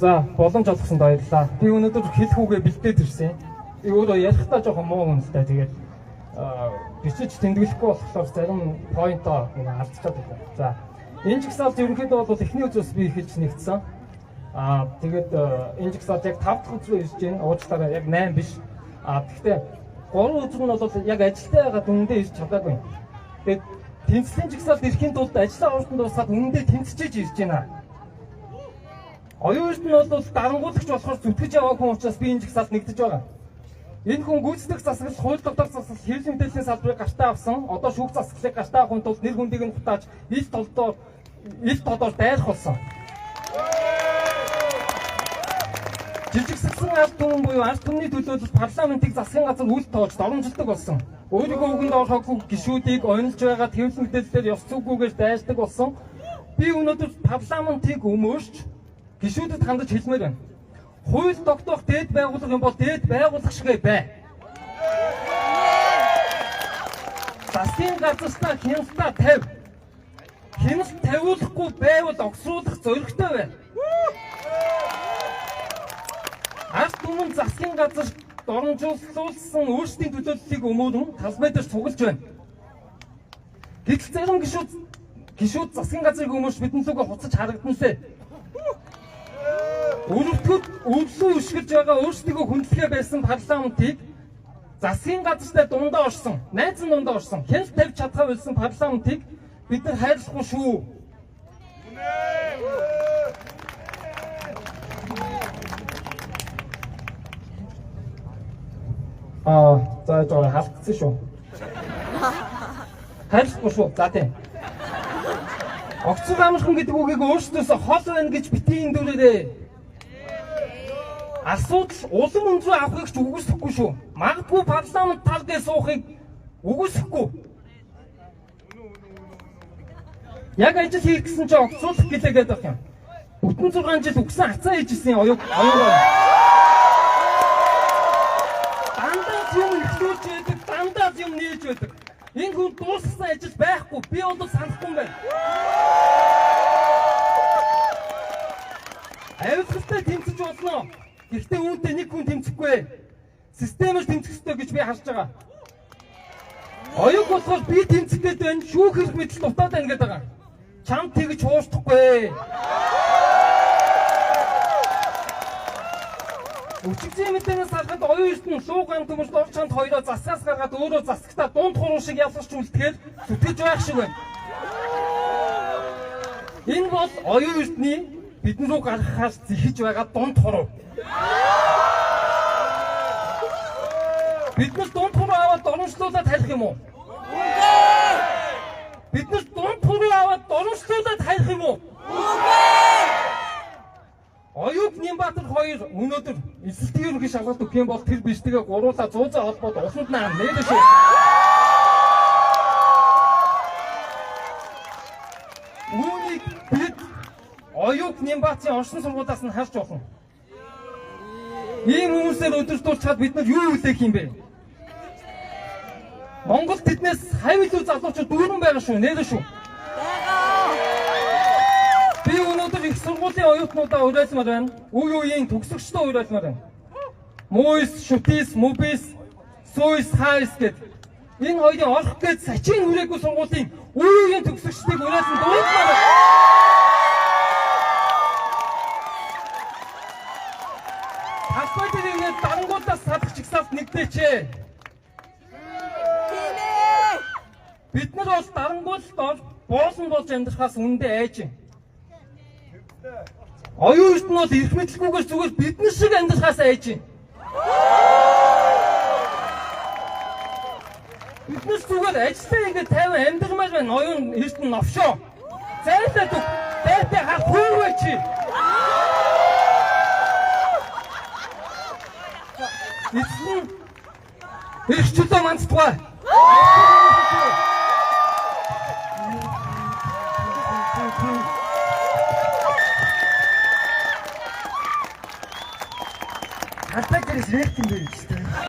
За, боломж олгосонд баярлалаа. Би өнөөдөр хэлэх үгээ бэлдээд ирсэн. Би өөрөө ярихтаа жоохон муу юмстай. Тэгээд бичиж тэмдэглэхгүй болохоор зарим поинтоо алдчихад байна. За, энэ жигсаалт ерөнхийдөө бол эхний үзээс би эхэлж нэгдсэн. Тэгээд энэ жигсаалт яг 5 дахь үзрөө ирж байна. Уучлаарай, яг 8 биш. Гэхдээ 3 үзэр нь бол яг ажилтаа байгаад үнэндээ ирж чадаагүй. Тэгээд тэнцлийн жигсаалт ирэхийн тулд ажлаа ууртанд дуусгаад үнэндээ тэнцэж ирж байна. Оюун эрдэнэ бол дарангуулагч болохоор зүтгэж яваа хүн учраас би энэ жигсаалт нэгдэж байгаа. Энэ хүн гүйцэтгэх засаглал, хууль тогтоох засаглал, хэвлэл мэдээллийн салбарыг гартаа авсан. Одоо шүүх засаглалыг гартаа авахын тулд нэр хүндийг нь хутааж, ил тодоор дайрах болсон. Жижигсгсэн ард түмэн буюу ард түмний төлөөлөл парламентыг засгийн газар үл тоож доромжилдог болсон. Өөрийнхөө үгэнд орохгүй гишүүдийг ойнолж байгаа хэвлэл мэдээллээр ёс зүггүйгээр дайрдаг болсон. Би өнөөдөр парламентыг өмөрч гишүүдэд хандаж хэлмээр байна. Хууль тогтоох дээд байгууллага юм бол дээд байгууллага шигэ бай. Засгийн газартаа хяналтаа тавь. Хяналт тавиулахгүй байвал огцруулах зоригтой бай. Ард түмэн засгийн газар доромжуулсан өөрсдийн төлөөллийг өмөрөн талбайдаар цуглаж байна. Гэтэл зарим гишүүд засгийн газрыг өмөрч бидний лүгэ хуцаж харагданлээ. Өрөвдөхөд өвлөө өшгөж байгаа өөрсдөө хүндлэгээ байсан парламентыг засгийн газартай дундаа орсон, найзан дундаа орсон, хяналт тавьж чадхаа болсон парламентыг бид нар хайрлахгүй шүү. За жоо халдсан шүү. Хайрлахгүй шүү. За тийм. Огцон амархан гэдэг үгийг өөрсдөөсөө хол байна гэж битгий эндүрээрээ. Асуудал улам өндрөө авахыг ч үгүйсэхгүй шүү. Магадгүй парламент талдаа суухыг үгүйсэхгүй. Яг ажил хийх гэсэн чинь огцруулах гэлээгээд байх юм. Бүтэн 6 жил үгсэн хацаа хийжсэн оюун гоё. Дандаа юм ихлүүлж байдаг, дандаа юм нээж байдаг. Энэ хүн дууссан ажил байхгүй. Би бол санахгүй юм байна. Авилгалтай тэмцэж болно. Гэхдээ үүнтэй нэг хүн тэмцэхгүй. Системээр тэмцэх ёстой гэж би харж байгаа. Оюун болохоор би тэмцэх гээд байна. Шүүх хэрэг мэдл дутаад байна гэдэг байгаа. Чамд тэгж хуурдахгүй. Өчигдээ мэдэнээс харахад оюун эрдэнэ шууган төмөрт орч чанд хоёроо засгаас гаргаад өөрөө засагтаа дунд хуруу шиг ялгарч үлдэхээр зүтгэж байх шиг байна. Энэ бол оюун эрдэнэ бидэн рүү гаргахаас зихиж байгаа дунд хуруу. Бид нар дунд хуруу аваад доромжлуулаад хайх юм уу? Үгүй! Бид нар дунд хуруу аваад доромжлуулаад хайх юм уу? Үгүй! Оюун Нямбатар хоёр өнөөдөр эсэлтийн ерөнхий шалгалт өгөх юм бол тэр биш тэгээ гуруула 100 холбоод усанд наа нээдэж шүү. Үүнийг бид оюун Нямбатын орсон сургуулиас нь харж болно. Ийм хүмүүсээр өдөртүүлчихэд бид нар юу үлээх юм бэ? Монгол тэднээс хавь илүү залуучууд дүүрэн байгаа шүү, нэрэ шүү. Би өнөөдөр их сургуулийн оюутнуудаа уриалмаар байна. Үе үеийн төгсөгчдөө уриалмаар байна. Муйс, Шүтис, Мубис, Суйс, Хайс гэдэг энэ хоёрын орох гээд сачийн хүрээгүй сургуулийн үе үеийн төгсөгчдийг уриалсан дуулмаар байна. Талбайд ингээд дарангуудаас садах чигсаалт нэгдээч. Бид нар бол дарангуулалд боосон болж амьдрахаас үндэ айж байна. Оюун эрдэнэ бол эрх мэдлгүйгээр зүгээр бидний шиг амьдрахаас айж байна. Биднээс зүгээр ажиллаа ингээд 50 амьдрмаар байна. Оюун эрдэнэ новшоо. Зайлаад үг. Дайтай хаа хөрвэ чи. Эцэн их чөлөө мандтугай. Атакерс рейтинг гэж.